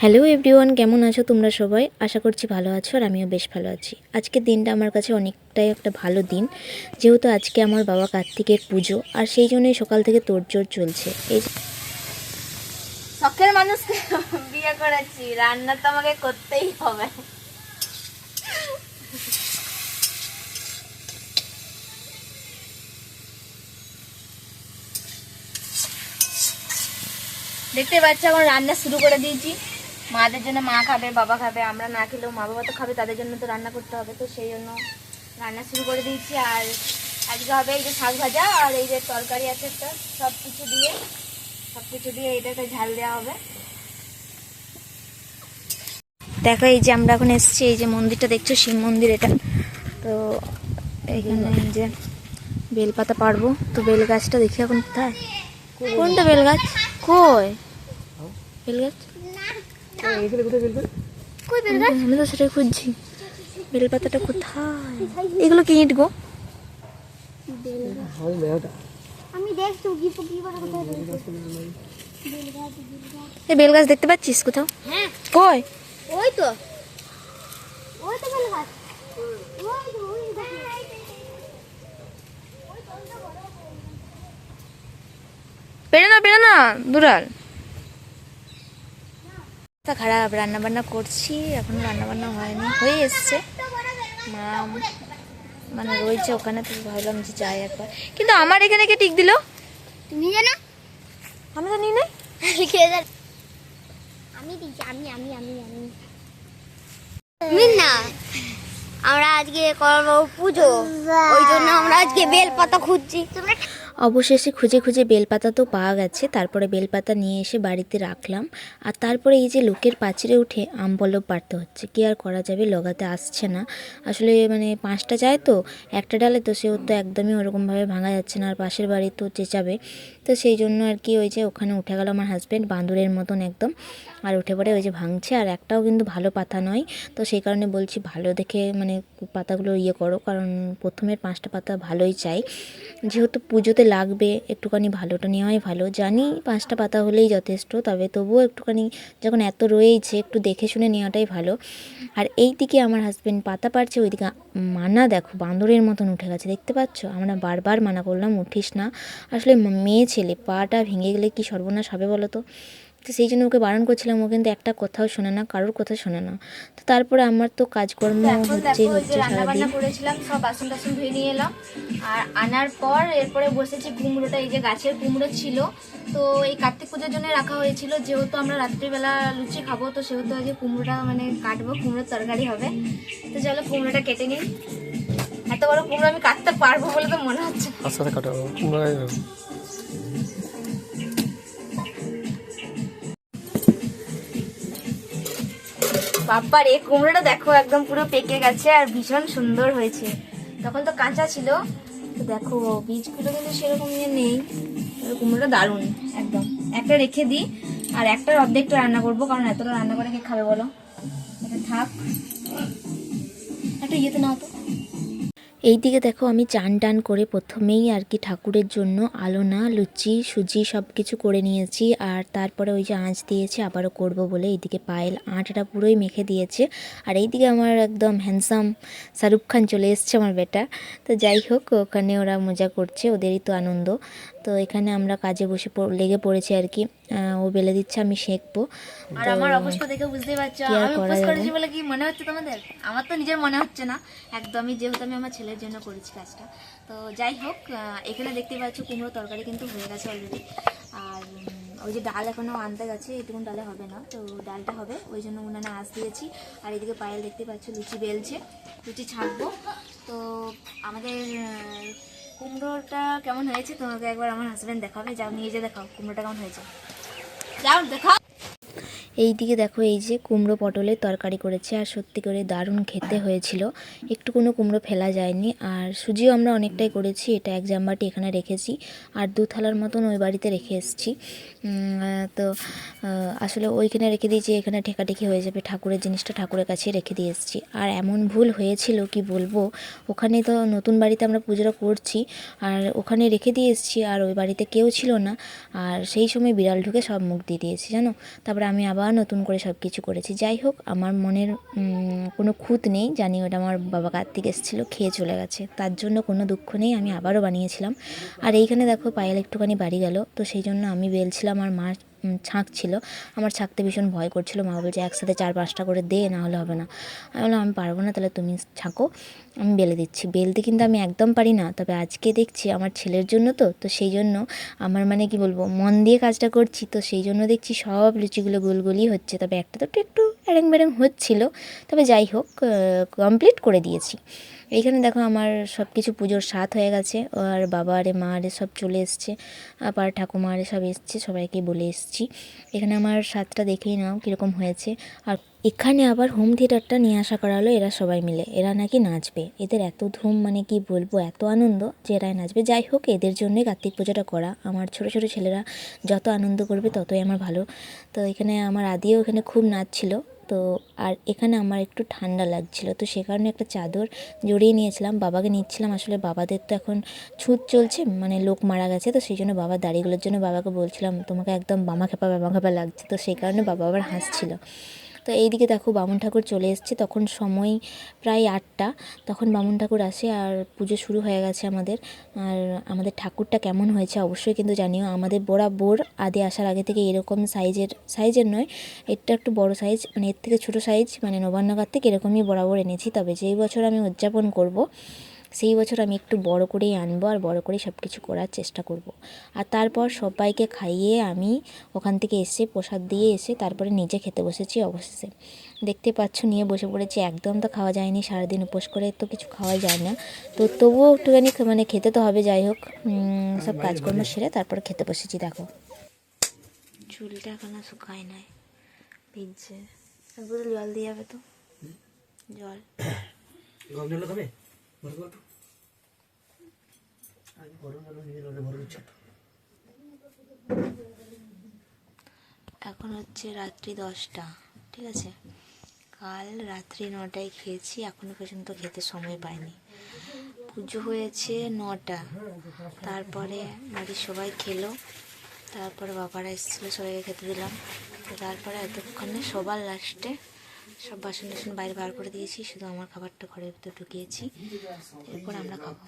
Hello everyone, কেমন আছো তোমরা সবাই? আশা করছি ভালো আছো আর আমিও বেশ ভালো আছি। আজকের দিনটা আমার কাছে অনেকটাই একটা ভালো দিন, যেহেতু আজকে আমার বাবা কার্তিকের পুজো, আর সেই জন্যই সকাল থেকে তোড়জোড় চলছে। এই শখের মানুষকে বিয়ে করেছি, রান্না তো আমাকে করতেই হবে। দেখতে পাচ্ছ এখন রান্না শুরু করে দিয়েছি। মাদের জন্য মা খাবে, বাবা খাবে, আমরা না খেলেও মা বাবা তো খাবে, তাদের জন্য তো রান্না করতে হবে, তো সেই জন্য রান্না শুরু করে দিয়েছি। আর আজকে হবে এই যে শাক ভাজা আর এই যে তরকারি আছে একটা, সব কিছু দিয়ে এটাকে ঝাল দেওয়া হবে। দেখো, এই যে আমরা এখন এসেছি, এই যে মন্দিরটা দেখছো, শিব মন্দির এটা। তো এখানে এই যে বেলপাতা পারবো, তো বেল গাছটা দেখি এখন কোথায়, কোনটা বেল গাছ, কই বেল গাছ, আমি তো সেটাই খুঁজছি, বেলপাতাটা কোথায়? এগুলো কি ইট গো? এই বেল গাছ দেখতে পাচ্ছিস কোথাও? হ্যাঁ, কই? ওই তো বেল গাছ। পেরে না দুরাল খারাপ। রান্না বান্না করছি, এখনো রান্না বান্না হয়নি, হয়ে এসছে, মা মানে রয়েছে ওখানে, তো ভাবলাম যে যাই একবার। কিন্তু আমার এখানে কে টিক দিল? তুমি জানো? আমি জানি না। আমি দিচ্ছি, আমি না, আমরা আজকে করবো পুজো, ওই জন্য আমরা আজকে বেল পাতা খুঁজছি। অবশেষে খুঁজে খুঁজে বেলপাতা তো পাওয়া গেছে। তারপরে বেলপাতা নিয়ে এসে বাড়িতে রাখলাম। আর তারপরে এই যে লোকের পাঁচিরে উঠে আম পল্লব পাড়তে হচ্ছে, কি আর করা যাবে, লগাতে আসছে না আসলে, মানে 5টা যায় তো একটা ডালে, তো সেও তো একদমই ওরকমভাবে ভাঙা যাচ্ছে না, আর পাশের বাড়ি তো চেঁচাবে, তো সেই জন্য আর কি ওই যে ওখানে উঠে গেল আমার হাজব্যান্ড বাঁদরের মতন একদম, আর উঠে পড়ে ওই যে ভাঙছে। আর একটাও কিন্তু ভালো পাতা নয়, তো সেই কারণে বলছি ভালো দেখে মানে পাতাগুলো ইয়ে করো, কারণ প্রথমের 5টা পাতা ভালোই চাই, যেহেতু পুজোতে লাগবে, একটুখানি ভালোটা নেওয়াই ভালো। জানি 5টা পাতা হলেই যথেষ্ট, তবে তবুও একটুখানি যখন এত রয়েছে একটু দেখে শুনে নেওয়াটাই ভালো। আর এই দিকে আমার হাজব্যান্ড পাতা পাড়ছে, ওইদিকে মানা দেখো বাঁদরের মতন উঠে গেছে, দেখতে পাচ্ছ? আমরা বারবার মানা করলাম উঠিস না, আসলে মেয়ে ছেলে, পাটা ভেঙে গেলে কি সর্বনাশ হবে বলো তো। তো সেই জন্য ওকে বারণ করছিলাম, ও কিন্তু একটা কথাও শোনে না, কারোর কথা শোনে না। তো তারপরে আমার তো কাজকর্ম হচ্ছে রান্না সারাদিন। করেছিলাম, সব বাসন টাসন ধুয়ে নিয়ে এলাম, আর আনার পর এরপরে বসেছি কুমড়োটা, এই যে গাছের কুমড়ো ছিল, তো এই কার্তিক পুজোর জন্য রাখা হয়েছিল, যেহেতু আমরা রাত্রিবেলা লুচি খাবো, তো সেহেতু আজকে কুমড়োটা মানে কাটবো, কুমড়োর তরকারি হবে। তো চলো কুমড়োটা কেটে নিই। এত বড় কুমড়ো আমি কাটতে পারবো বলে তো মনে হচ্ছে না। বাবার এই কুমড়োটা দেখো একদম পুরো পেকে গেছে আর ভীষণ সুন্দর হয়েছে, তখন তো কাঁচা ছিল। তো দেখো বীজগুলো কিন্তু সেরকম ইয়ে নেই, কুমড়োটা দারুণ একদম। একটা রেখে দিই, আর একটার অর্ধেকটা রান্না করবো, কারণ এতটা রান্না করে কে খাবে বলো, এটা থাক। একটা ইয়েতে নাও তো। এই দিকে দেখো আমি চান টান করে প্রথমেই আর কি ঠাকুরের জন্য আলোনা, লুচি, সুজি সব কিছু করে নিয়েছি, আর তারপরে ওই যে আঁচ দিয়েছি আবারও করব বলে, এইদিকে পায়েল আঁটটা পুরোই মেখে দিয়েছে। আর এইদিকে আমার একদম হ্যান্ডসাম শাহরুখ খান চলে এসছে আমার বেটা। তো যাই হোক, ওখানে ওরা মজা করছে, ওদেরই তো আনন্দ। তো এখানে আমরা কাজে বসে লেগে পড়েছি আর কি, ও বেলে দিচ্ছে, আমি শেখবো। আর আমার অবস্থা দেখে বুঝতেই পারছো, আমি উপোস করেছি বলে কি মনে হচ্ছে তোমাদের? আমার তো নিজের মনে হচ্ছে না একদমই, যেহেতু আমি আমার ছেলের জন্য করেছি কাজটা। তো যাই হোক, এখানে দেখতে পাচ্ছ কুমড়ো তরকারি কিন্তু হয়ে গেছে অলরেডি। আর ওই যে ডাল এখনও আনতে গেছে, এইটুকুন ডালে হবে না, তো ডালটা হবে, ওই জন্য উনানে আঁচ দিয়েছি। আর এদিকে পায়েল দেখতে পাচ্ছ লুচি বেলছে, লুচি ছাড়বো। তো আমাদের কুমড়োটা কেমন হয়েছে তোমাকে একবার আমার হাজব্যান্ড দেখাবে, যাও নিয়ে যে দেখাও কুমড়োটা কেমন হয়েছে, যাও দেখাও। এই দিকে দেখো, এই যে কুমড়ো পটলের তরকারি করেছে, আর সত্যি করে দারুণ খেতে হয়েছিল, একটু কোনো কুমড়ো ফেলা যায়নি। আর সুজিও আমরা অনেকটাই করেছি, এটা 1 জামবাটি এখানে রেখেছি, আর 2 থালার মতন ওই বাড়িতে রেখে এসেছি। তো আসলে ওইখানে রেখে দিয়েছি, এখানে ঠেকাঠেকি হয়ে যাবে, ঠাকুরের জিনিসটা ঠাকুরের কাছে রেখে দিয়ে এসেছি। আর এমন ভুল হয়েছিল কি বলবো, ওখানে তো নতুন বাড়িতে আমরা পুজোটা করছি, আর ওখানে রেখে দিয়ে এসেছি, আর ওই বাড়িতে কেউ ছিল না, আর সেই সময় বিড়াল ঢুকে সব মুখ দিয়ে দিয়েছি জানো। তারপরে আমি আবার আবার নতুন করে সব কিছু করেছি। যাই হোক, আমার মনের কোনো খুঁত নেই, জানি ওটা আমার বাবা কার্তিক এসেছিলো খেয়ে চলে গেছে, তার জন্য কোনো দুঃখ নেই, আমি আবারও বানিয়েছিলাম। আর এইখানে দেখো পায়েল একটুখানি বাড়ি গেল, তো সেই জন্য আমি বেলছিলাম আর মা ছাঁকছিল। আমার ছাঁকতে ভীষণ ভয় করছিল, মা বলছে একসাথে 4-5টা করে দে, না হলে হবে না। আমি বললাম আমি পারবো না, তাহলে তুমি ছাঁকো, আমি বেলে দিচ্ছি। বেলতে কিন্তু আমি একদম পারি না, তবে আজকে দেখছি আমার ছেলের জন্য তো সেই জন্য আমার মানে কি বলবো, মন দিয়ে কাজটা করছি, তো সেই জন্য দেখছি সব লুচিগুলো গোলগোলই হচ্ছে, তবে একটা তো একটু অ্যারেং ব্যারেং হচ্ছিলো, তবে যাই হোক কমপ্লিট করে দিয়েছি। এইখানে দেখো আমার সব কিছু পুজোর স্বাদ হয়ে গেছে, আর বাবা আরে মা আরে সব চলে এসছে, আবার ঠাকুমা আরে সব এসছে, সবাইকে বলে এসছি। এখানে আমার স্বাদটা দেখেই নাও কীরকম হয়েছে। আর এখানে আবার হোম থিয়েটারটা নিয়ে আসা করা হলো, এরা সবাই মিলে, এরা নাকি নাচবে, এদের এত ধুম, মানে কি বলবো, এত আনন্দ যে এরাই নাচবে। যাই হোক, এদের জন্যই কার্তিক পুজোটা করা, আমার ছোটো ছোটো ছেলেরা যত আনন্দ করবে ততই আমার ভালো। তো এখানে আমার আদিও এখানে খুব নাচছিল, তো আর এখানে আমার একটু ঠান্ডা লাগছিল, তো সে কারণে একটা চাদর জড়িয়ে নিয়েছিলাম, বাবাকে নিচ্ছিলাম। আসলে বাবাদের তো এখন ছুত চলছে, মানে লোক মারা গেছে, তো সেই জন্য বাবার দাড়িগুলোর জন্য বাবাকে বলছিলাম তোমাকে একদম বামা খেপা লাগছে, তো সেই কারণে বাবা আবার হাসছিল। তো এইদিকে দেখো বামুন ঠাকুর চলে এসছে, তখন সময় প্রায় 8টা, তখন বামুন ঠাকুর আসে আর পুজো শুরু হয়ে গেছে আমাদের। আর আমাদের ঠাকুরটা কেমন হয়েছে অবশ্যই কিন্তু জানিও। আমাদের বরাবর আদি আসার আগে থেকে এরকম সাইজের নয়, এটা একটু বড় সাইজ, মানে এর থেকে ছোটো সাইজ, মানে নবান্ন কার্তিক এরকমই বরাবর এনেছি, তবে যেই বছর আমি উদযাপন করব সেই বছর আমি একটু বড় করেই আনবো, আর বড় করেই সব কিছু করার চেষ্টা করব। আর তারপর সবাইকে খাইয়ে আমি ওখান থেকে এসে প্রসাদ দিয়ে এসে তারপরে নিজে খেতে বসেছি। অবশেষে দেখতে পাচ্ছ নিয়ে বসে পড়েছি, একদম তো খাওয়া যায়নি, সারাদিন উপোস করে তো কিছু খাওয়া যায় না, তো তবুও একটুখানি মানে খেতে তো হবে। যাই হোক, সব কাজকর্ম সেরে তারপরে খেতে বসেছি। দেখো চুলটা এখনো শুকায় নাই, ভিজছে, বোতল জল দিয়ে যাবে তো, জল গরম জল খাবে বড় বড় আগে গরম জল নিয়ে জলে ভরে দিচ্ছি। এখন হচ্ছে রাত্রি 10টা, ঠিক আছে, কাল রাত্রি 9টায় খেয়েছি, এখনও পর্যন্ত খেতে সময় পাইনি। পুজো হয়েছে 9টা, তারপরে বাড়ির সবাই খেলো, তারপরে বাবারা এসেছিলো, সবাইকে খেতে দিলাম, তো তারপরে এতক্ষণে সবার লাস্টে সব বাসন টাসন বাইরে বার করে দিয়েছি, শুধু আমার খাবারটা ঘরের ভিতরে ঢুকিয়েছি, এরপর আমরা খাবো।